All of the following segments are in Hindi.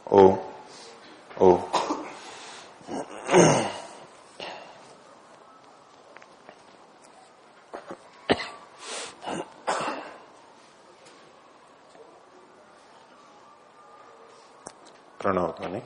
ओ ओ प्रणव ध्वनि।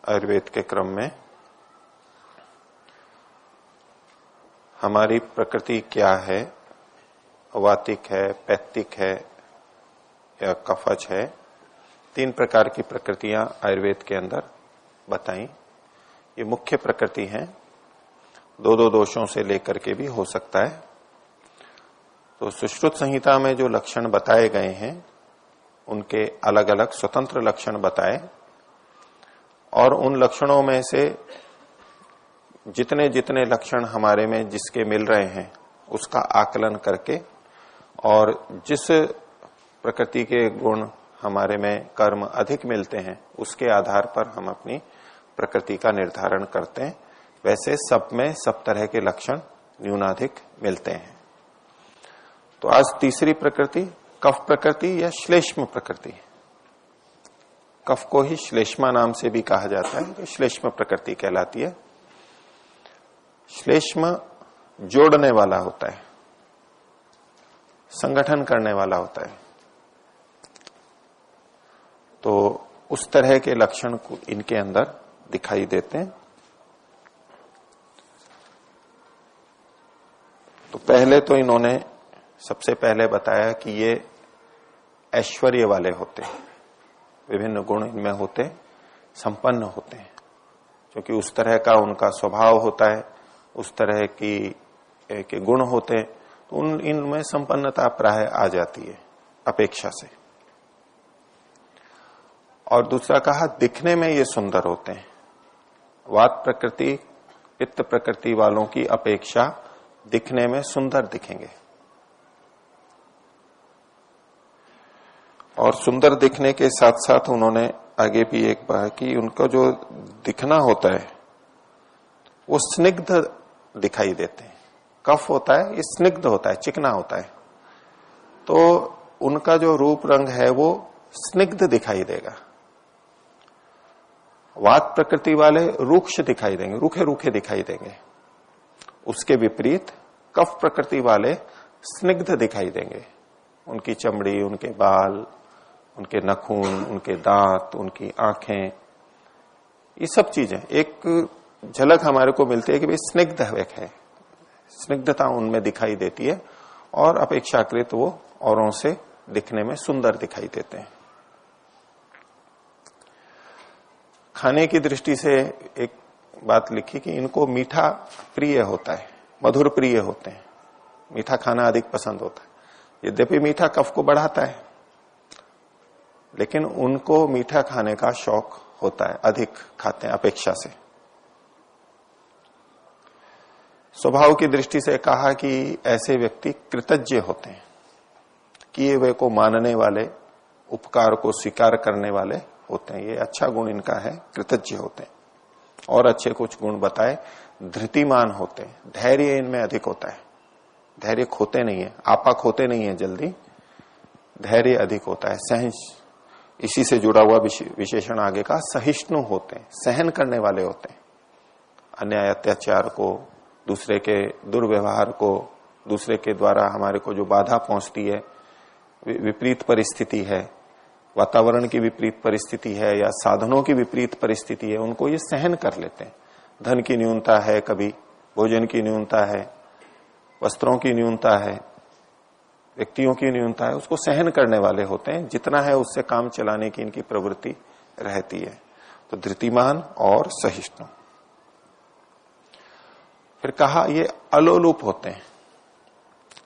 आयुर्वेद के क्रम में हमारी प्रकृति क्या है, वातिक है, पैत्तिक है या कफज है, 3 प्रकार की प्रकृतियां आयुर्वेद के अंदर बताई। ये मुख्य प्रकृति हैं, 2 दोषों से लेकर के भी हो सकता है। तो सुश्रुत संहिता में जो लक्षण बताए गए हैं उनके अलग अलग स्वतंत्र लक्षण बताए और उन लक्षणों में से जितने जितने लक्षण हमारे में जिसके मिल रहे हैं उसका आकलन करके और जिस प्रकृति के गुण हमारे में कर्म अधिक मिलते हैं उसके आधार पर हम अपनी प्रकृति का निर्धारण करते हैं। वैसे सब में सब तरह के लक्षण न्यूनाधिक मिलते हैं। तो आज तीसरी प्रकृति कफ प्रकृति या श्लेष्म प्रकृति। कफ को ही श्लेष्मा नाम से भी कहा जाता है, तो श्लेष्म प्रकृति कहलाती है। श्लेष्म जोड़ने वाला होता है, संगठन करने वाला होता है। तो उस तरह के लक्षण इनके अंदर दिखाई देते हैं। तो पहले तो इन्होंने सबसे पहले बताया कि ये ऐश्वर्य वाले होते हैं, विभिन्न गुण इनमें होते, संपन्न होते हैं, क्योंकि उस तरह का उनका स्वभाव होता है, उस तरह के गुण होते हैं, तो इनमें संपन्नता प्राय आ जाती है अपेक्षा से। और दूसरा कहा दिखने में ये सुंदर होते हैं। वात प्रकृति पित्त प्रकृति वालों की अपेक्षा दिखने में सुंदर दिखेंगे। और सुंदर दिखने के साथ साथ उन्होंने आगे भी एक बात कि उनको जो दिखना होता है वो स्निग्ध दिखाई देते हैं। कफ होता है, ये स्निग्ध होता है, चिकना होता है, तो उनका जो रूप रंग है वो स्निग्ध दिखाई देगा। वात प्रकृति वाले रूक्ष दिखाई देंगे, रूखे रूखे दिखाई देंगे। उसके विपरीत कफ प्रकृति वाले स्निग्ध दिखाई देंगे। उनकी चमड़ी, उनके बाल, उनके नखून, उनके दांत, उनकी आंखें, ये सब चीजें एक झलक हमारे को मिलती है कि भाई स्निग्ध है, स्निग्धता उनमें दिखाई देती है और अपेक्षाकृत वो औरों से दिखने में सुंदर दिखाई देते हैं। खाने की दृष्टि से एक बात लिखी कि इनको मीठा प्रिय होता है, मधुर प्रिय होते हैं, मीठा खाना अधिक पसंद होता है। यद्यपि मीठा कफ को बढ़ाता है, लेकिन उनको मीठा खाने का शौक होता है, अधिक खाते हैं अपेक्षा से। स्वभाव की दृष्टि से कहा कि ऐसे व्यक्ति कृतज्ञ होते हैं, किए हुए को मानने वाले, उपकार को स्वीकार करने वाले होते हैं। ये अच्छा गुण इनका है, कृतज्ञ होते हैं। और अच्छे कुछ गुण बताए, धृतिमान होते हैं, धैर्य इनमें अधिक होता है, धैर्य खोते नहीं है, आपा खोते नहीं है जल्दी, धैर्य अधिक होता है। सहज, इसी से जुड़ा हुआ विशेषण आगे का सहिष्णु होते हैं, सहन करने वाले होते हैं। अन्याय अत्याचार को, दूसरे के दुर्व्यवहार को, दूसरे के द्वारा हमारे को जो बाधा पहुंचती है, विपरीत परिस्थिति है, वातावरण की विपरीत परिस्थिति है या साधनों की विपरीत परिस्थिति है, उनको ये सहन कर लेते हैं। धन की न्यूनता है, कभी भोजन की न्यूनता है, वस्त्रों की न्यूनता है, व्यक्तियों की न्यूनता है, उसको सहन करने वाले होते हैं। जितना है उससे काम चलाने की इनकी प्रवृत्ति रहती है। तो धृतिमान और सहिष्णु। फिर कहा ये अलोलुप होते हैं।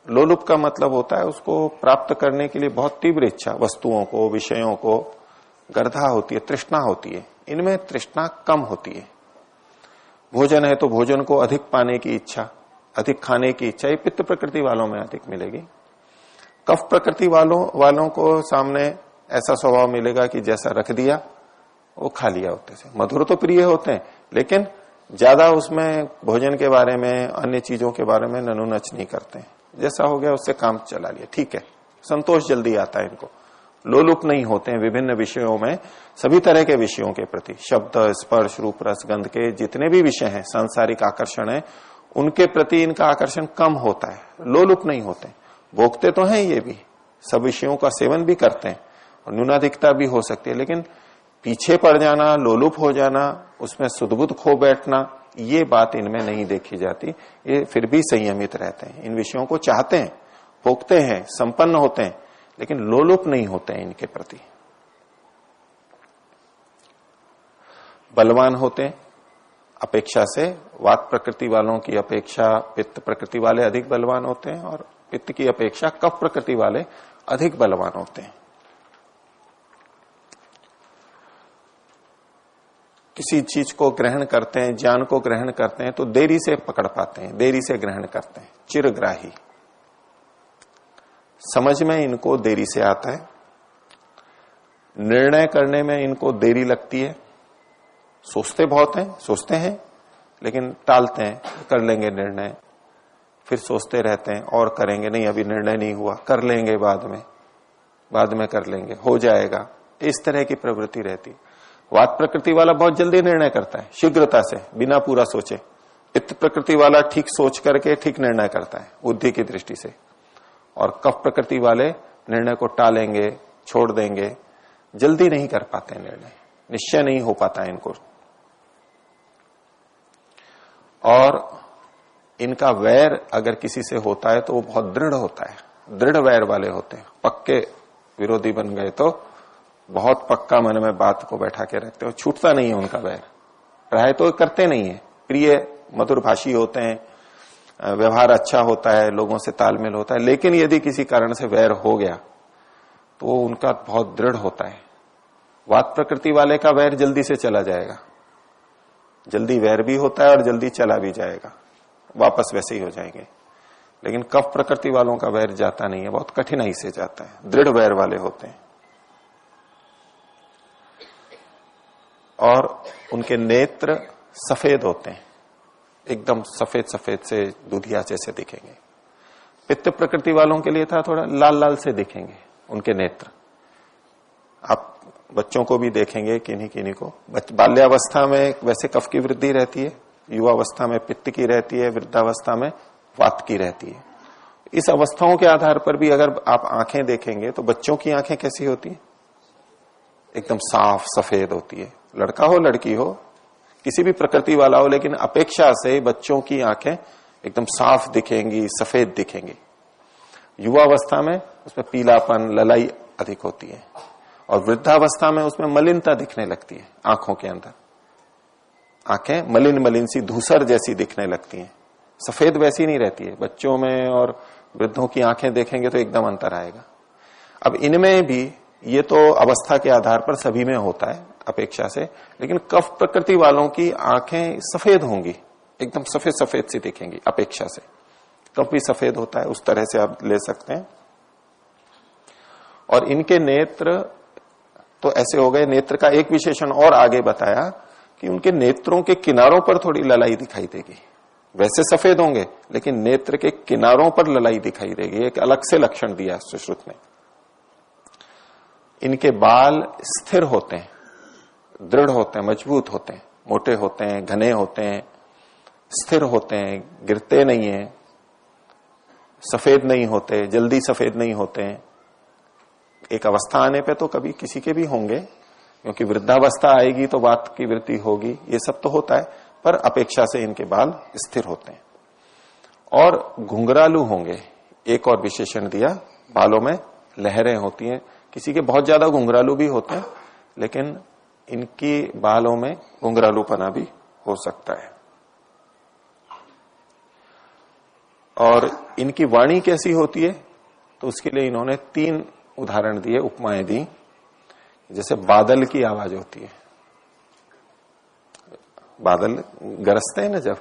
लोलुप का मतलब होता है उसको प्राप्त करने के लिए बहुत तीव्र इच्छा, वस्तुओं को, विषयों को, गर्धा होती है, तृष्णा होती है। इनमें तृष्णा कम होती है। भोजन है तो भोजन को अधिक पाने की इच्छा, अधिक खाने की इच्छा, ये पित्त प्रकृति वालों में अधिक मिलेगी। कफ प्रकृति वालों को सामने ऐसा स्वभाव मिलेगा कि जैसा रख दिया वो खा लिया होते से। मधुर तो प्रिय होते हैं लेकिन ज्यादा उसमें भोजन के बारे में, अन्य चीजों के बारे में ननुनच नहीं करते हैं। जैसा हो गया उससे काम चला लिया, ठीक है, संतोष जल्दी आता है इनको। लोलुप नहीं होते हैं विभिन्न विषयों में, सभी तरह के विषयों के प्रति, शब्द, स्पर्श, रूप, रस, गंध के जितने भी विषय हैं, सांसारिक आकर्षण है, उनके प्रति इनका आकर्षण कम होता है। लोलुप नहीं होते, भोगते तो हैं ये भी, सब विषयों का सेवन भी करते हैं और न्यूनाधिकता भी हो सकती है, लेकिन पीछे पड़ जाना, लोलुप हो जाना, उसमें सुधबुद्ध खो बैठना, ये बात इनमें नहीं देखी जाती। ये फिर भी संयमित रहते हैं, इन विषयों को चाहते हैं, भोगते हैं, संपन्न होते हैं, लेकिन लोलुप नहीं होते हैं इनके प्रति। बलवान होते हैं अपेक्षा से, वात प्रकृति वालों की अपेक्षा पित्त प्रकृति वाले अधिक बलवान होते हैं और पित्त की अपेक्षा कफ प्रकृति वाले अधिक बलवान होते हैं। किसी चीज को ग्रहण करते हैं, ज्ञान को ग्रहण करते हैं तो देरी से पकड़ पाते हैं, देरी से ग्रहण करते हैं, चिरग्राही। समझ में इनको देरी से आता है, निर्णय करने में इनको देरी लगती है, सोचते बहुत हैं, सोचते हैं लेकिन टालते हैं, कर लेंगे निर्णय, फिर सोचते रहते हैं और करेंगे नहीं, अभी निर्णय नहीं हुआ, कर लेंगे बाद में कर लेंगे, हो जाएगा, इस तरह की प्रवृत्ति रहती। वात प्रकृति वाला बहुत जल्दी निर्णय करता है, शीघ्रता से, बिना पूरा सोचे। पित्त प्रकृति वाला ठीक सोच करके ठीक निर्णय करता है बुद्धि की दृष्टि से, और कफ प्रकृति वाले निर्णय को टालेंगे, छोड़ देंगे, जल्दी नहीं कर पाते निर्णय, निश्चय नहीं हो पाता है इनको। और इनका वैर अगर किसी से होता है तो वो बहुत दृढ़ होता है, दृढ़ वैर वाले होते हैं। पक्के विरोधी बन गए तो बहुत पक्का मन में बात को बैठा के रखते हो, छूटता नहीं है उनका वैर। प्राय तो करते नहीं है, प्रिय मधुर भाषी होते हैं, व्यवहार अच्छा होता है, लोगों से तालमेल होता है, लेकिन यदि किसी कारण से वैर हो गया तो उनका बहुत दृढ़ होता है। वात प्रकृति वाले का वैर जल्दी से चला जाएगा, जल्दी वैर भी होता है और जल्दी चला भी जाएगा, वापस वैसे ही हो जाएंगे। लेकिन कफ प्रकृति वालों का वैर जाता नहीं है, बहुत कठिनाई से जाता है, दृढ़ वैर वाले होते हैं। और उनके नेत्र सफेद होते हैं, एकदम सफेद सफेद से दूधिया जैसे दिखेंगे। पित्त प्रकृति वालों के लिए था थोड़ा लाल लाल से दिखेंगे उनके नेत्र। आप बच्चों को भी देखेंगे, किन्हीं किन्हीं को बाल्यावस्था में वैसे कफ की वृद्धि रहती है, युवावस्था में पित्त की रहती है, वृद्धावस्था में वात की रहती है। इस अवस्थाओं के आधार पर भी अगर आप आंखें देखेंगे तो बच्चों की आंखें कैसी होती है, एकदम साफ सफेद होती है। लड़का हो लड़की हो, किसी भी प्रकृति वाला हो, लेकिन अपेक्षा से बच्चों की आंखें एकदम साफ दिखेंगी, सफेद दिखेंगी। युवावस्था में उसमें पीलापन, ललाई अधिक होती है, और वृद्धावस्था में उसमें मलिनता दिखने लगती है आंखों के अंदर। आंखें मलिन मलिन सी, धूसर जैसी दिखने लगती हैं, सफेद वैसी नहीं रहती है। बच्चों में और वृद्धों की आंखें देखेंगे तो एकदम अंतर आएगा। अब इनमें भी ये तो अवस्था के आधार पर सभी में होता है अपेक्षा से, लेकिन कफ प्रकृति वालों की आंखें सफेद होंगी, एकदम सफेद सफेद सी दिखेंगी अपेक्षा से। कफ भी सफेद होता है, उस तरह से आप ले सकते हैं। और इनके नेत्र तो ऐसे हो गए। नेत्र का एक विशेषण और आगे बताया कि उनके नेत्रों के किनारों पर थोड़ी ललाई दिखाई देगी। वैसे सफेद होंगे लेकिन नेत्र के किनारों पर ललाई दिखाई देगी, एक अलग से लक्षण दिया सुश्रुत ने। इनके बाल स्थिर होते हैं, दृढ़ होते हैं, मजबूत होते हैं, मोटे होते हैं, घने होते हैं, स्थिर होते हैं, गिरते नहीं है, सफेद नहीं होते, जल्दी सफेद नहीं होते हैं। एक अवस्था आने पे तो कभी किसी के भी होंगे, क्योंकि वृद्धावस्था आएगी तो वात की वृद्धि होगी, ये सब तो होता है, पर अपेक्षा से इनके बाल स्थिर होते हैं और घुंघरालू होंगे। एक और विशेषण दिया, बालों में लहरें होती हैं। किसी के बहुत ज्यादा घुंघरालू भी होते हैं, लेकिन इनकी बालों में घुंघरालूपना भी हो सकता है। और इनकी वाणी कैसी होती है, तो उसके लिए इन्होंने 3 उदाहरण दिए, उपमाएं दी। जैसे बादल की आवाज होती है, बादल गरजते हैं ना जब,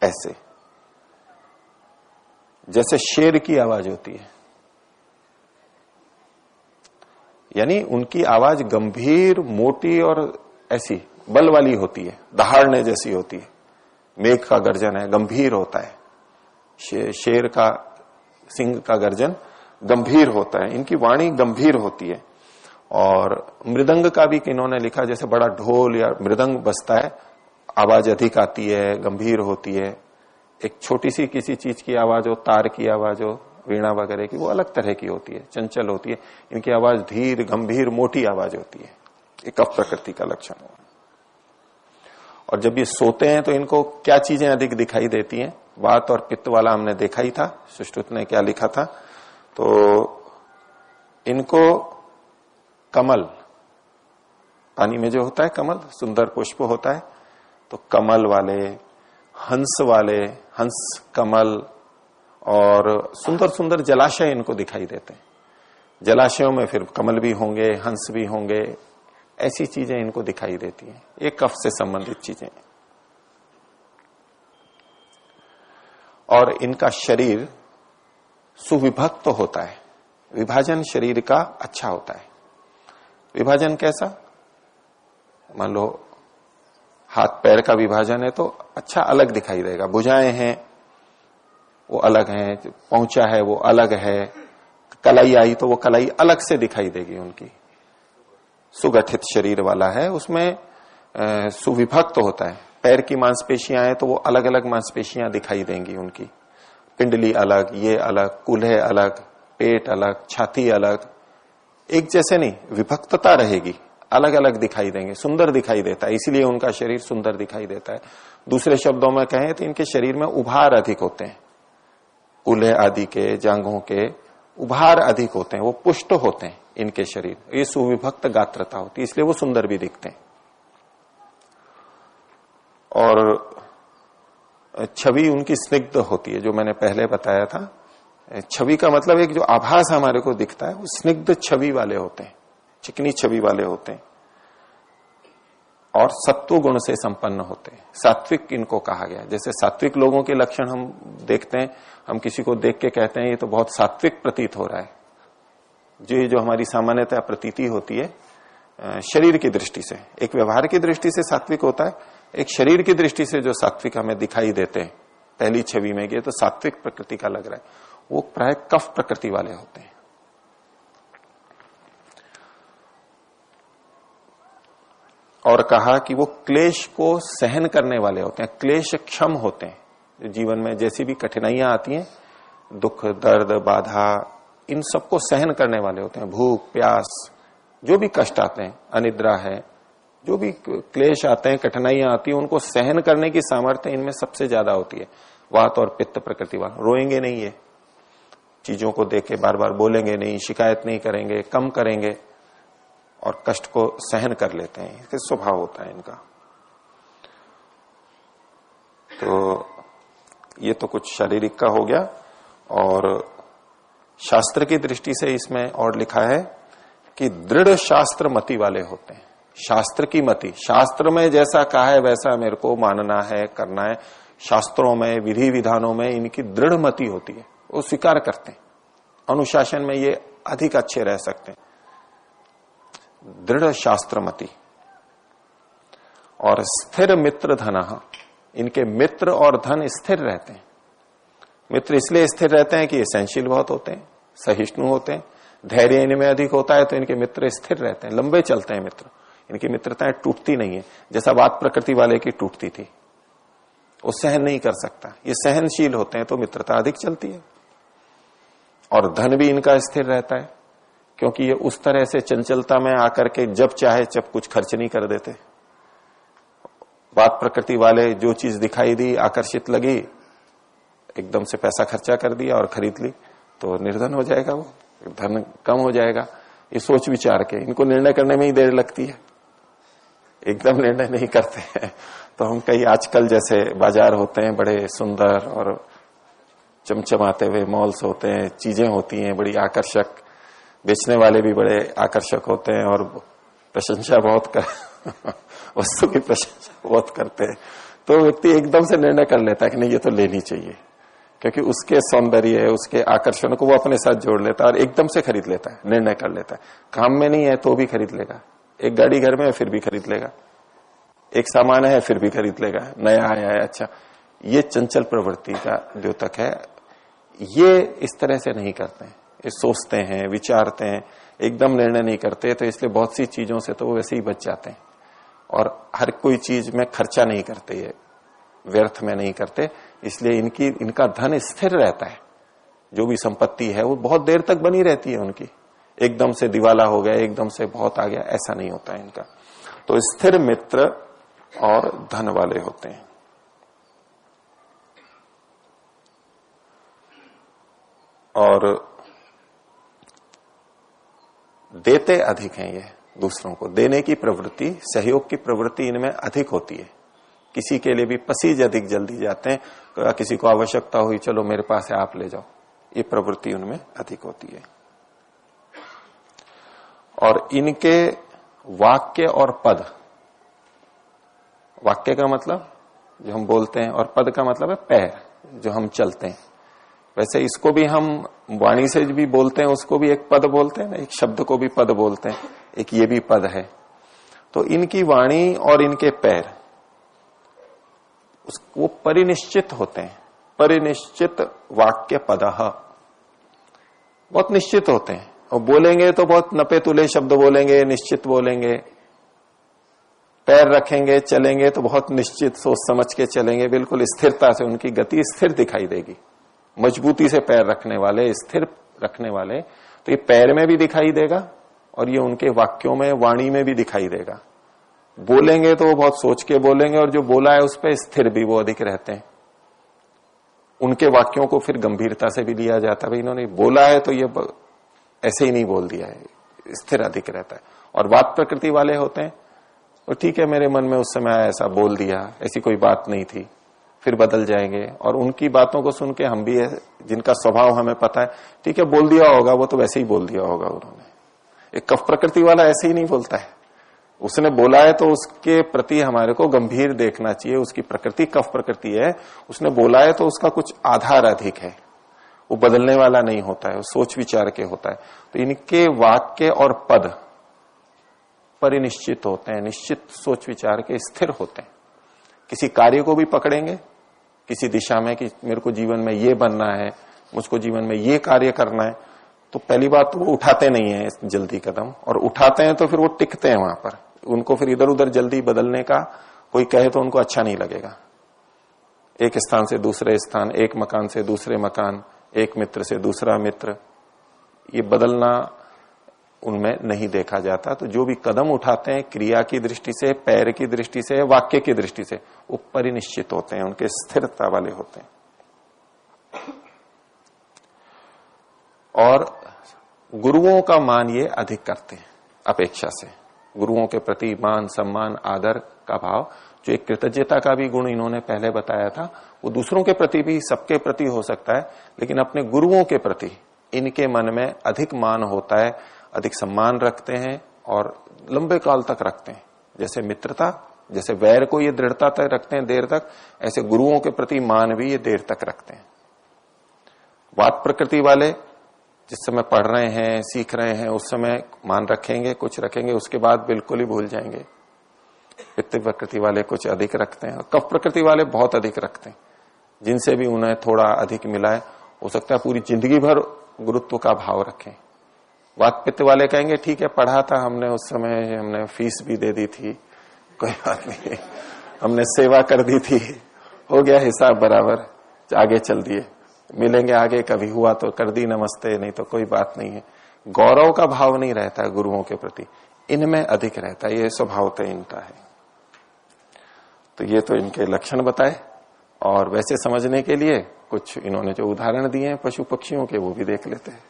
ऐसे। जैसे शेर की आवाज होती है, यानी उनकी आवाज गंभीर, मोटी और ऐसी बल वाली होती है, दहाड़ने जैसी होती है। मेघ का गर्जन है, गंभीर होता है। शेर का, सिंह का गर्जन गंभीर होता है। इनकी वाणी गंभीर होती है। और मृदंग का भी इन्होंने लिखा, जैसे बड़ा ढोल या मृदंग बजता है, आवाज अधिक आती है, गंभीर होती है। एक छोटी सी किसी चीज की आवाज हो, तार की आवाज हो, वीणा वगैरह की, वो अलग तरह की होती है, चंचल होती है। इनकी आवाज धीर, गंभीर, मोटी आवाज होती है। एक कफ प्रकृति का लक्षण हो। और जब ये सोते हैं तो इनको क्या चीजें अधिक दिखाई देती हैं? वात और पित्त वाला हमने देखा ही था, सुश्रुत ने क्या लिखा था। तो इनको कमल, पानी में जो होता है कमल, सुंदर पुष्प होता है, तो कमल वाले, हंस वाले, हंस, कमल, और सुंदर सुंदर जलाशय इनको दिखाई देते हैं। जलाशयों में फिर कमल भी होंगे, हंस भी होंगे, ऐसी चीजें इनको दिखाई देती हैं। ये कफ से संबंधित चीजें। और इनका शरीर सुविभक्त होता है, विभाजन शरीर का अच्छा होता है। विभाजन कैसा? मान लो हाथ पैर का विभाजन है तो अच्छा अलग दिखाई देगा। भुजाएं हैं वो अलग हैं, पहुंचा है वो अलग है, कलाई आई तो वो कलाई अलग से दिखाई देगी उनकी। सुगठित शरीर वाला है, उसमें सुविभक्त होता है। पैर की मांसपेशियां हैं तो वो अलग अलग मांसपेशियां दिखाई देंगी उनकी। पिंडली अलग, ये अलग, कूल्हे अलग, पेट अलग, छाती अलग, एक जैसे नहीं, विभक्तता रहेगी, अलग अलग दिखाई देंगे, सुंदर दिखाई देता है, इसीलिए उनका शरीर सुंदर दिखाई देता है। दूसरे शब्दों में कहें तो इनके शरीर में उभार अधिक होते हैं, कूल्हे आदि के, जांघों के उभार अधिक होते हैं, वो पुष्ट होते हैं इनके शरीर। ये सुविभक्त गात्रता होती है, इसलिए वो सुंदर भी दिखते हैं। और छवि उनकी स्निग्ध होती है, जो मैंने पहले बताया था। छवि का मतलब एक जो आभास हमारे को दिखता है वो स्निग्ध छवि वाले होते हैं, चिकनी छवि वाले होते हैं। और सत्व गुण से संपन्न होते हैं, सात्विक इनको कहा गया। जैसे सात्विक लोगों के लक्षण हम देखते हैं, हम किसी को देख के कहते हैं ये तो बहुत सात्विक प्रतीत हो रहा है। जो हमारी सामान्यतः प्रतीति होती है शरीर की दृष्टि से, एक व्यवहार की दृष्टि से सात्विक होता है, एक शरीर की दृष्टि से जो सात्विक हमें दिखाई देते हैं पहली छवि में, ये तो सात्विक प्रकृति का लग रहा है, वो प्राय कफ प्रकृति वाले होते हैं। और कहा कि वो क्लेश को सहन करने वाले होते हैं, क्लेश क्षम होते हैं। जीवन में जैसी भी कठिनाइयां आती हैं, दुख, दर्द, बाधा, इन सबको सहन करने वाले होते हैं। भूख, प्यास, जो भी कष्ट आते हैं, अनिद्रा है, जो भी क्लेश आते हैं, कठिनाइयां आती हैं, उनको सहन करने की सामर्थ्य इनमें सबसे ज्यादा होती है। वात और पित्त प्रकृति वाला रोएंगे नहीं, ये चीजों को देख के बार बार बोलेंगे नहीं, शिकायत नहीं करेंगे, कम करेंगे और कष्ट को सहन कर लेते हैं, इसका स्वभाव होता है इनका। तो ये तो कुछ शारीरिक का हो गया। और शास्त्र की दृष्टि से इसमें और लिखा है कि दृढ़ शास्त्र मति वाले होते हैं। शास्त्र की मति, शास्त्र में जैसा कहा है वैसा मेरे को मानना है, करना है। शास्त्रों में, विधि विधानों में इनकी दृढ़ मति होती है, वो स्वीकार करते हैं। अनुशासन में ये अधिक अच्छे रह सकते हैं, दृढ़ शास्त्रमति। और स्थिर मित्र धन, इनके मित्र और धन स्थिर रहते हैं। मित्र इसलिए स्थिर रहते हैं कि ये सहनशील बहुत होते हैं, सहिष्णु होते हैं, धैर्य इनमें अधिक होता है, तो इनके मित्र स्थिर रहते हैं, लंबे चलते हैं मित्र। इनकी मित्रताएं टूटती नहीं है, जैसा वात प्रकृति वाले की टूटती थी, वो सहन नहीं कर सकता। ये सहनशील होते हैं तो मित्रता अधिक चलती है। और धन भी इनका स्थिर रहता है, क्योंकि ये उस तरह से चंचलता में आकर के जब चाहे जब कुछ खर्च नहीं कर देते। वात प्रकृति वाले जो चीज दिखाई दी, आकर्षित लगी, एकदम से पैसा खर्चा कर दिया और खरीद ली, तो निर्धन हो जाएगा, वो धन कम हो जाएगा। ये सोच विचार के, इनको निर्णय करने में ही देर लगती है, एकदम निर्णय नहीं करते हैं। तो हम कई आजकल जैसे बाजार होते हैं बड़े सुंदर और चमचमाते हुए मॉल्स होते हैं, चीजें होती हैं बड़ी आकर्षक, बेचने वाले भी बड़े आकर्षक होते हैं और प्रशंसा बहुत कर वस्तु की प्रशंसा बहुत करते हैं, तो व्यक्ति एकदम से निर्णय कर लेता है कि नहीं ये तो लेनी चाहिए, क्योंकि उसके सौंदर्य, उसके आकर्षण को वो अपने साथ जोड़ लेता है और एकदम से खरीद लेता है, निर्णय कर लेता है। काम में नहीं है तो भी खरीद लेगा, एक गाड़ी घर में है फिर भी खरीद लेगा, एक सामान है फिर भी खरीद लेगा, नया आया है अच्छा। ये चंचल प्रवृत्ति का द्योतक है। ये इस तरह से नहीं करते हैं, ये सोचते हैं, विचारते हैं, एकदम निर्णय नहीं करते, तो इसलिए बहुत सी चीजों से तो वो वैसे ही बच जाते हैं और हर कोई चीज में खर्चा नहीं करते, ये व्यर्थ में नहीं करते, इसलिए इनका धन स्थिर रहता है। जो भी संपत्ति है वो बहुत देर तक बनी रहती है उनकी, एकदम से दिवाला हो गया, एकदम से बहुत आ गया, ऐसा नहीं होता है इनका। तो स्थिर मित्र और धन वाले होते हैं। और देते अधिक हैं, ये दूसरों को देने की प्रवृत्ति, सहयोग की प्रवृत्ति इनमें अधिक होती है। किसी के लिए भी पसीज अधिक जल्दी जाते हैं, किसी को आवश्यकता हुई चलो मेरे पास है आप ले जाओ, ये प्रवृत्ति उनमें अधिक होती है। और इनके वाक्य और पद, वाक्य का मतलब जो हम बोलते हैं और पद का मतलब है पैर, जो हम चलते हैं। वैसे इसको भी हम वाणी से भी बोलते हैं, उसको भी एक पद बोलते हैं ना, एक शब्द को भी पद बोलते हैं, एक ये भी पद है। तो इनकी वाणी और इनके पैर वो परिनिश्चित होते हैं। परिनिश्चित वाक्य पदः, बहुत निश्चित होते हैं और बोलेंगे तो बहुत नपे तुले शब्द बोलेंगे, निश्चित बोलेंगे। पैर रखेंगे, चलेंगे तो बहुत निश्चित सोच समझ के चलेंगे, बिल्कुल स्थिरता से, उनकी गति स्थिर दिखाई देगी। मजबूती से पैर रखने वाले, स्थिर रखने वाले, तो ये पैर में भी दिखाई देगा और ये उनके वाक्यों में, वाणी में भी दिखाई देगा। बोलेंगे तो वो बहुत सोच के बोलेंगे और जो बोला है उस पर स्थिर भी वो अधिक रहते हैं। उनके वाक्यों को फिर गंभीरता से भी लिया जाता है, भाई इन्होंने बोला है तो ये ऐसे ही नहीं बोल दिया है, स्थिर अधिक रहता है। और वाद प्रकृति वाले होते हैं, तो ठीक है मेरे मन में उस समय ऐसा बोल दिया, ऐसी कोई बात नहीं थी, फिर बदल जाएंगे। और उनकी बातों को सुन के हम भी है, जिनका स्वभाव हमें पता है, ठीक है बोल दिया होगा, वो तो वैसे ही बोल दिया होगा उन्होंने। एक कफ प्रकृति वाला ऐसे ही नहीं बोलता है, उसने बोला है तो उसके प्रति हमारे को गंभीर देखना चाहिए। उसकी प्रकृति कफ प्रकृति है, उसने बोला है तो उसका कुछ आधार अधिक है, वो बदलने वाला नहीं होता है, वो सोच विचार के होता है। तो इनके वाक्य और पद परिनिश्चित होते हैं, निश्चित सोच विचार के, स्थिर होते हैं। किसी कार्य को भी पकड़ेंगे किसी दिशा में कि मेरे को जीवन में ये बनना है, मुझको जीवन में ये कार्य करना है, तो पहली बात तो वो उठाते नहीं है जल्दी कदम, और उठाते हैं तो फिर वो टिकते हैं वहां पर। उनको फिर इधर उधर जल्दी बदलने का कोई कहे तो उनको अच्छा नहीं लगेगा। एक स्थान से दूसरे स्थान, एक मकान से दूसरे मकान, एक मित्र से दूसरा मित्र, ये बदलना उनमें नहीं देखा जाता। तो जो भी कदम उठाते हैं क्रिया की दृष्टि से, पैर की दृष्टि से, वाक्य की दृष्टि से, वो परिनिश्चित होते हैं, उनके स्थिरता वाले होते हैं। और गुरुओं का मान ये अधिक करते हैं अपेक्षा से। गुरुओं के प्रति मान, सम्मान, आदर का भाव, जो एक कृतज्ञता का भी गुण इन्होंने पहले बताया था, वो दूसरों के प्रति भी, सबके प्रति हो सकता है, लेकिन अपने गुरुओं के प्रति इनके मन में अधिक मान होता है, अधिक सम्मान रखते हैं और लंबे काल तक रखते हैं। जैसे मित्रता, जैसे वैर को ये दृढ़ता तक रखते हैं देर तक, ऐसे गुरुओं के प्रति मान भी ये देर तक रखते हैं। वाद प्रकृति वाले जिस समय पढ़ रहे हैं, सीख रहे हैं, उस समय मान रखेंगे, कुछ रखेंगे, उसके बाद बिल्कुल ही भूल जाएंगे। पित्त प्रकृति वाले कुछ अधिक रखते हैं और कफ प्रकृति वाले बहुत अधिक रखते हैं। जिनसे भी उन्हें थोड़ा अधिक मिला है, हो सकता है पूरी जिंदगी भर गुरुत्व का भाव रखें। वात पित्त वाले कहेंगे ठीक है पढ़ा था हमने, उस समय हमने फीस भी दे दी थी, कोई बात नहीं, हमने सेवा कर दी थी, हो गया हिसाब बराबर, आगे चल दिए, मिलेंगे आगे, कभी हुआ तो कर दी नमस्ते, नहीं तो कोई बात नहीं है। गौरव का भाव नहीं रहता है गुरुओं के प्रति, इनमें अधिक रहता है, ये स्वभावतः इनका है। तो ये तो इनके लक्षण बताए। और वैसे समझने के लिए कुछ इन्होंने जो उदाहरण दिए हैं पशु पक्षियों के, वो भी देख लेते हैं।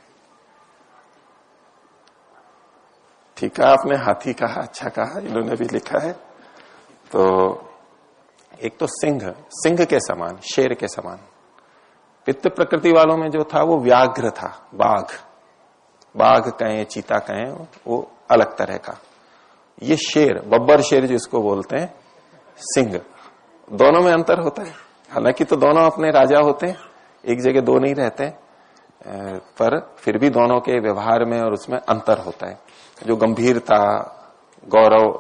ठीक है, आपने हाथी कहा, अच्छा कहा, इन्होंने भी लिखा है। तो एक तो सिंह, सिंह के समान, शेर के समान, पित्त प्रकृति वालों में जो था वो व्याघ्र था, बाघ कहें चीता कहें, वो अलग तरह का। ये शेर, बब्बर शेर जिसको बोलते हैं, सिंह, दोनों में अंतर होता है। हालांकि तो दोनों अपने राजा होते हैं, एक जगह दो नहीं रहते, पर फिर भी दोनों के व्यवहार में और उसमें अंतर होता है। जो गंभीरता, गौरव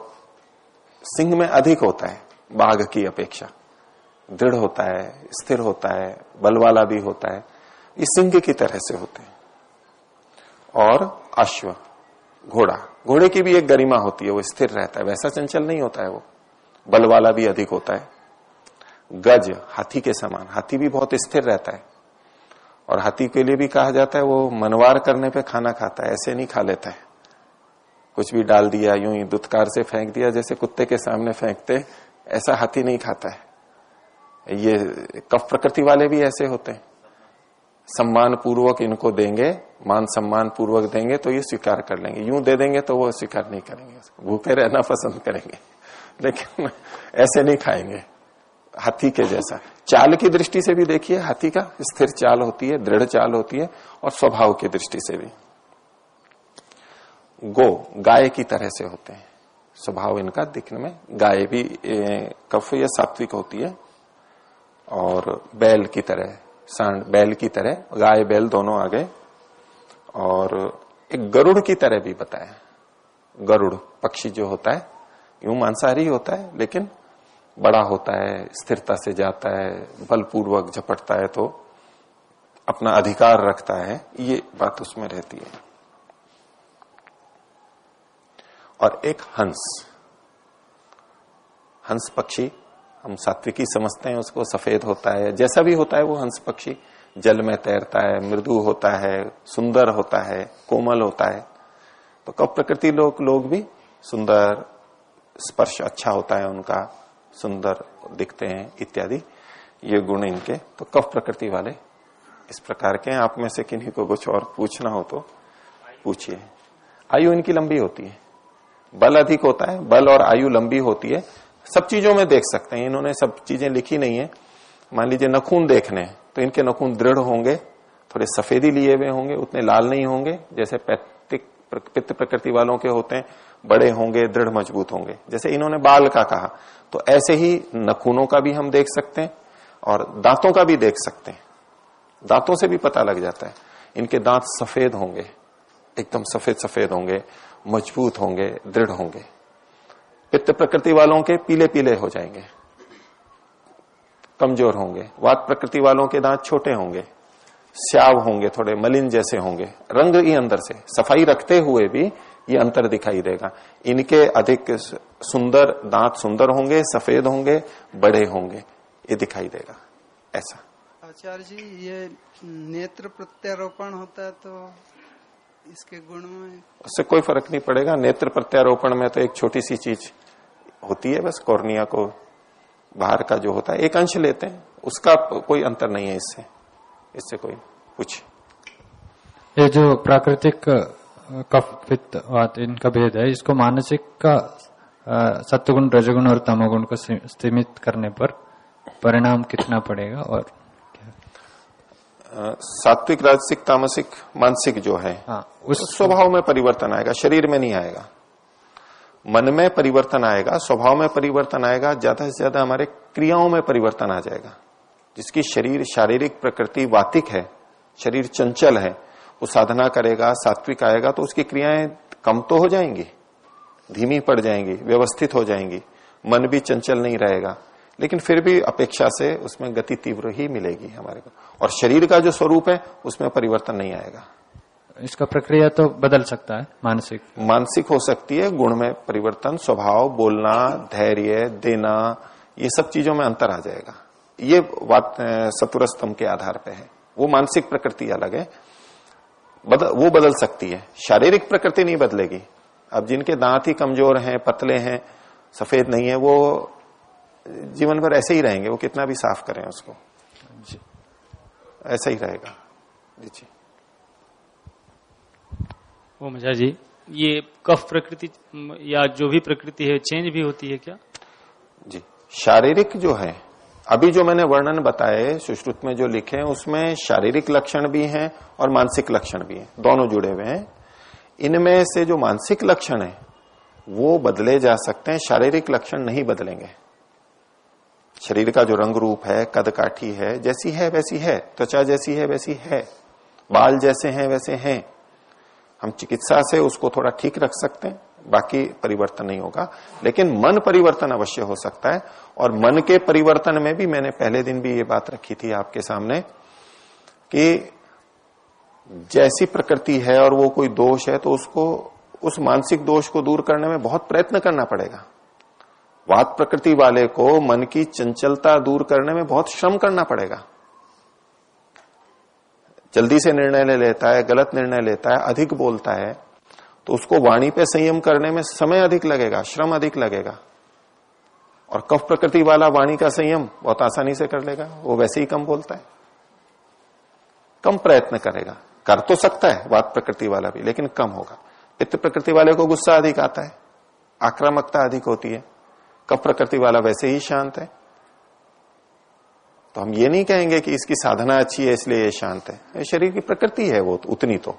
सिंह में अधिक होता है बाघ की अपेक्षा, दृढ़ होता है, स्थिर होता है, बल वाला भी होता है, ये सिंह की तरह से होते हैं। और अश्व, घोड़े की भी एक गरिमा होती है, वो स्थिर रहता है, वैसा चंचल नहीं होता है, वो बल वाला भी अधिक होता है। गज, हाथी के समान, हाथी भी बहुत स्थिर रहता है, और हाथी के लिए भी कहा जाता है वो मनवार करने पे खाना खाता है, ऐसे नहीं खा लेता है। कुछ भी डाल दिया, यूं ही दुत्कार से फेंक दिया, जैसे कुत्ते के सामने फेंकते, ऐसा हाथी नहीं खाता है। ये कफ प्रकृति वाले भी ऐसे होते हैं, सम्मान पूर्वक इनको देंगे, मान सम्मान पूर्वक देंगे तो ये स्वीकार कर लेंगे, यूं दे देंगे तो वो स्वीकार नहीं करेंगे, भूखे रहना पसंद करेंगे, लेकिन ऐसे नहीं खाएंगे। हाथी के जैसा चाल की दृष्टि से भी देखिए, हाथी का स्थिर चाल होती है, दृढ़ चाल होती है, और स्वभाव की दृष्टि से भी। गाय की तरह से होते हैं, स्वभाव इनका दिखने में, गाय भी कफ या सात्विक होती है, और बैल की तरह, सांड बैल की तरह, गाय बैल दोनों आ गए। और एक गरुड़ की तरह भी बताया, गरुड़ पक्षी जो होता है यूं मांसाहारी होता है, लेकिन बड़ा होता है, स्थिरता से जाता है, बलपूर्वक झपटता है, तो अपना अधिकार रखता है, ये बात उसमें रहती है। और एक हंस पक्षी, हम सात्विकी समझते हैं उसको, सफेद होता है, जैसा भी होता है वो हंस पक्षी, जल में तैरता है, मृदु होता है, सुंदर होता है, कोमल होता है। तो कफ प्रकृति लोग भी सुंदर, स्पर्श अच्छा होता है उनका, सुंदर दिखते हैं इत्यादि, ये गुण इनके। तो कफ प्रकृति वाले इस प्रकार के हैं। आप में से किन्हीं को कुछ और पूछना हो तो पूछिए। आयु इनकी लंबी होती है, बल अधिक होता है, बल और आयु लंबी होती है। सब चीजों में देख सकते हैं, इन्होंने सब चीजें लिखी नहीं है। मान लीजिए नखून देखने, तो इनके नखून दृढ़ होंगे, थोड़े सफेदी लिए हुए होंगे, उतने लाल नहीं होंगे जैसे पित्त प्रकृति वालों के होते हैं, बड़े होंगे, दृढ़ मजबूत होंगे। जैसे इन्होंने बाल का कहा, तो ऐसे ही नखूनों का भी हम देख सकते हैं और दांतों का भी देख सकते हैं। दांतों से भी पता लग जाता है, इनके दांत सफेद होंगे, एकदम सफेद होंगे, मजबूत होंगे, दृढ़ होंगे। पित्त प्रकृति वालों के पीले पीले हो जाएंगे, कमजोर होंगे। वात प्रकृति वालों के दांत छोटे होंगे, स्याव होंगे, थोड़े मलिन जैसे होंगे। रंग ही अंदर से सफाई रखते हुए भी ये अंतर दिखाई देगा। इनके अधिक सुंदर दांत, सुंदर होंगे, सफेद होंगे, बड़े होंगे, ये दिखाई देगा। ऐसा आचार्य जी, ये नेत्र प्रत्यारोपण होता है तो इसके गुण में उससे कोई फर्क नहीं पड़ेगा। नेत्र प्रत्यारोपण में तो एक छोटी सी चीज होती है, बस कॉर्निया को बाहर का जो होता है एक अंश लेते हैं, उसका कोई अंतर नहीं है इससे कोई पूछे। ये जो प्राकृतिक कफ पित्त वात इनका भेद है, इसको मानसिक का सत्वगुण, रजगुण और तमोगुण को सीमित करने पर परिणाम कितना पड़ेगा? और सात्विक, राजसिक, तामसिक, मानसिक जो है, उस स्वभाव में परिवर्तन आएगा, शरीर में नहीं आएगा। मन में परिवर्तन आएगा, स्वभाव में परिवर्तन आएगा, ज्यादा से ज्यादा हमारे क्रियाओं में परिवर्तन आ जाएगा। जिसकी शरीर शारीरिक प्रकृति वातिक है, शरीर चंचल है, वो साधना करेगा, सात्विक आएगा तो उसकी क्रियाएं कम तो हो जाएंगी, धीमी पड़ जाएंगी, व्यवस्थित हो जाएंगी, मन भी चंचल नहीं रहेगा, लेकिन फिर भी अपेक्षा से उसमें गति तीव्र ही मिलेगी हमारे को। और शरीर का जो स्वरूप है उसमें परिवर्तन नहीं आएगा। इसका प्रक्रिया तो बदल सकता है, मानसिक हो सकती है, गुण में परिवर्तन, स्वभाव, बोलना, धैर्य देना, ये सब चीजों में अंतर आ जाएगा। ये बात सत्वरस्तंभ के आधार पे है। वो मानसिक प्रकृति अलग है, वो बदल सकती है, शारीरिक प्रकृति नहीं बदलेगी। अब जिनके दांत ही कमजोर हैं, पतले हैं, सफेद नहीं है, वो जीवन भर ऐसे ही रहेंगे, वो कितना भी साफ करें उसको जी, ऐसा ही रहेगा। जी ओमजा जी, ये कफ प्रकृति या जो भी प्रकृति है चेंज भी होती है क्या? जी, शारीरिक जो है अभी जो मैंने वर्णन बताए सुश्रुत में जो लिखे हैं उसमें शारीरिक लक्षण भी हैं और मानसिक लक्षण भी हैं, दोनों जुड़े हुए हैं। इनमें से जो मानसिक लक्षण है वो बदले जा सकते हैं, शारीरिक लक्षण नहीं बदलेंगे। शरीर का जो रंग रूप है, कद काठी है, जैसी है वैसी है, त्वचा जैसी है वैसी है, बाल जैसे हैं वैसे हैं। हम चिकित्सा से उसको थोड़ा ठीक रख सकते हैं, बाकी परिवर्तन नहीं होगा, लेकिन मन परिवर्तन अवश्य हो सकता है। और मन के परिवर्तन में भी मैंने पहले दिन भी ये बात रखी थी आपके सामने कि जैसी प्रकृति है और वो कोई दोष है तो उसको, उस मानसिक दोष को दूर करने में बहुत प्रयत्न करना पड़ेगा। वात प्रकृति वाले को मन की चंचलता दूर करने में बहुत श्रम करना पड़ेगा। जल्दी से निर्णय ले लेता है, गलत निर्णय लेता है, अधिक बोलता है, तो उसको वाणी पे संयम करने में समय अधिक लगेगा, श्रम अधिक लगेगा। और कफ प्रकृति वाला वाणी का संयम बहुत आसानी से कर लेगा, वो वैसे ही कम बोलता है, कम प्रयत्न करेगा। कर तो सकता है वात प्रकृति वाला भी, लेकिन कम होगा। पित्त प्रकृति वाले को गुस्सा अधिक आता है, आक्रामकता अधिक होती है। कफ प्रकृति वाला वैसे ही शांत है। तो हम ये नहीं कहेंगे कि इसकी साधना अच्छी है इसलिए ये शांत है, ये शरीर की प्रकृति है वो उतनी तो।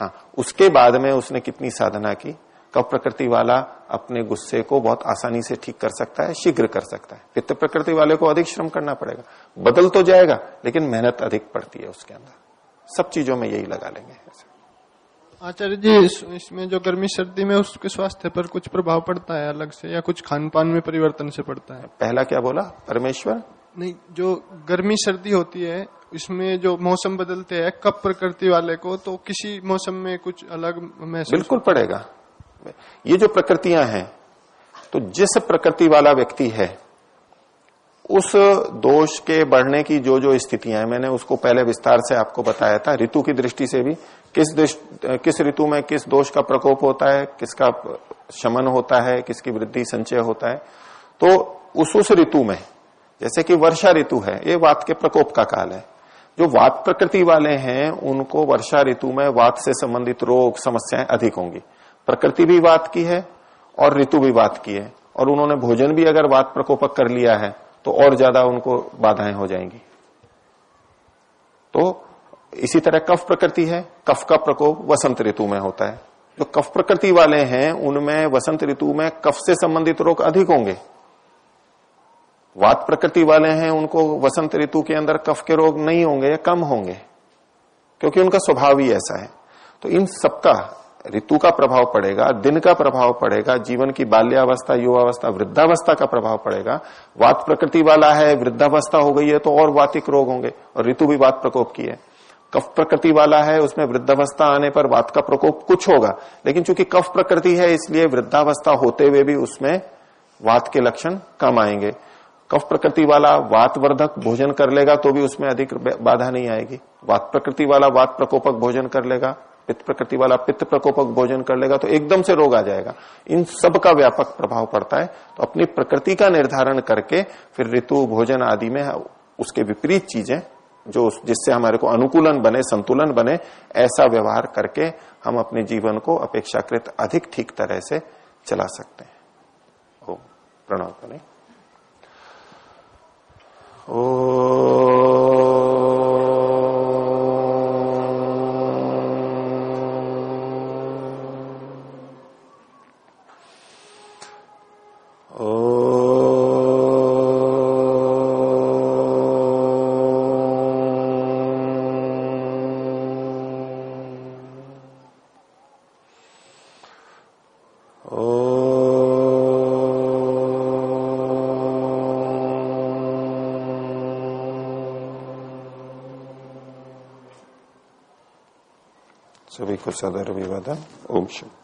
हाँ, उसके बाद में उसने कितनी साधना की। कफ प्रकृति वाला अपने गुस्से को बहुत आसानी से ठीक कर सकता है, शीघ्र कर सकता है। पित्त प्रकृति वाले को अधिक श्रम करना पड़ेगा, बदल तो जाएगा लेकिन मेहनत अधिक पड़ती है उसके अंदर। सब चीजों में यही लगा लेंगे। आचार्य जी, इसमें जो गर्मी सर्दी में उसके स्वास्थ्य पर कुछ प्रभाव पड़ता है अलग से, या कुछ खान पान में परिवर्तन से पड़ता है? पहला क्या बोला? परमेश्वर नहीं, जो गर्मी सर्दी होती है इसमें जो मौसम बदलते हैं कफ प्रकृति वाले को, तो किसी मौसम में कुछ अलग महसूस बिल्कुल पड़ेगा। ये जो प्रकृतियां हैं, तो जिस प्रकृति वाला व्यक्ति है उस दोष के बढ़ने की जो जो स्थितियां हैं, मैंने उसको पहले विस्तार से आपको बताया था। ऋतु की दृष्टि से भी किस ऋतु में किस दोष का प्रकोप होता है, किसका शमन होता है, किसकी वृद्धि संचय होता है। तो उस ऋतु में, जैसे कि वर्षा ऋतु है, ये वात के प्रकोप का काल है। जो वात प्रकृति वाले हैं उनको वर्षा ऋतु में वात से संबंधित रोग समस्याएं अधिक होंगी। प्रकृति भी वात की है और ऋतु भी वात की है, और उन्होंने भोजन भी अगर वात प्रकोपक कर लिया है तो और ज्यादा उनको बाधाएं हो जाएंगी। तो इसी तरह कफ प्रकृति है, कफ का प्रकोप वसंत ऋतु में होता है। जो कफ प्रकृति वाले हैं उनमें वसंत ऋतु में कफ से संबंधित रोग अधिक होंगे। वात प्रकृति वाले हैं उनको वसंत ऋतु के अंदर कफ के रोग नहीं होंगे या कम होंगे, क्योंकि उनका स्वभाव ही ऐसा है। तो इन सबका ऋतु का प्रभाव पड़ेगा, दिन का प्रभाव पड़ेगा, जीवन की बाल्यावस्था, युवावस्था, वृद्धावस्था का प्रभाव पड़ेगा। वात प्रकृति वाला है, वृद्धावस्था हो गई है तो और वातिक रोग होंगे, और ऋतु भी वात प्रकोप की है। कफ प्रकृति वाला है, उसमें वृद्धावस्था आने पर वात का प्रकोप कुछ होगा, लेकिन चूंकि कफ प्रकृति है इसलिए वृद्धावस्था होते हुए भी उसमें वात के लक्षण कम आएंगे। कफ प्रकृति वाला वातवर्धक भोजन कर लेगा तो भी उसमें अधिक बाधा नहीं आएगी। वात प्रकृति वाला वात प्रकोपक भोजन कर लेगा, पित्त प्रकृति वाला पित्त प्रकोपक भोजन कर लेगा तो एकदम से रोग आ जाएगा। इन सब का व्यापक प्रभाव पड़ता है। तो अपनी प्रकृति का निर्धारण करके फिर ऋतु, भोजन आदि में उसके विपरीत चीजें जो जिससे हमारे को अनुकूलन बने, संतुलन बने, ऐसा व्यवहार करके हम अपने जीवन को अपेक्षाकृत अधिक ठीक तरह से चला सकते हैं। ओम प्रणव करें। सभी को सदर विवादन। ओम शांति।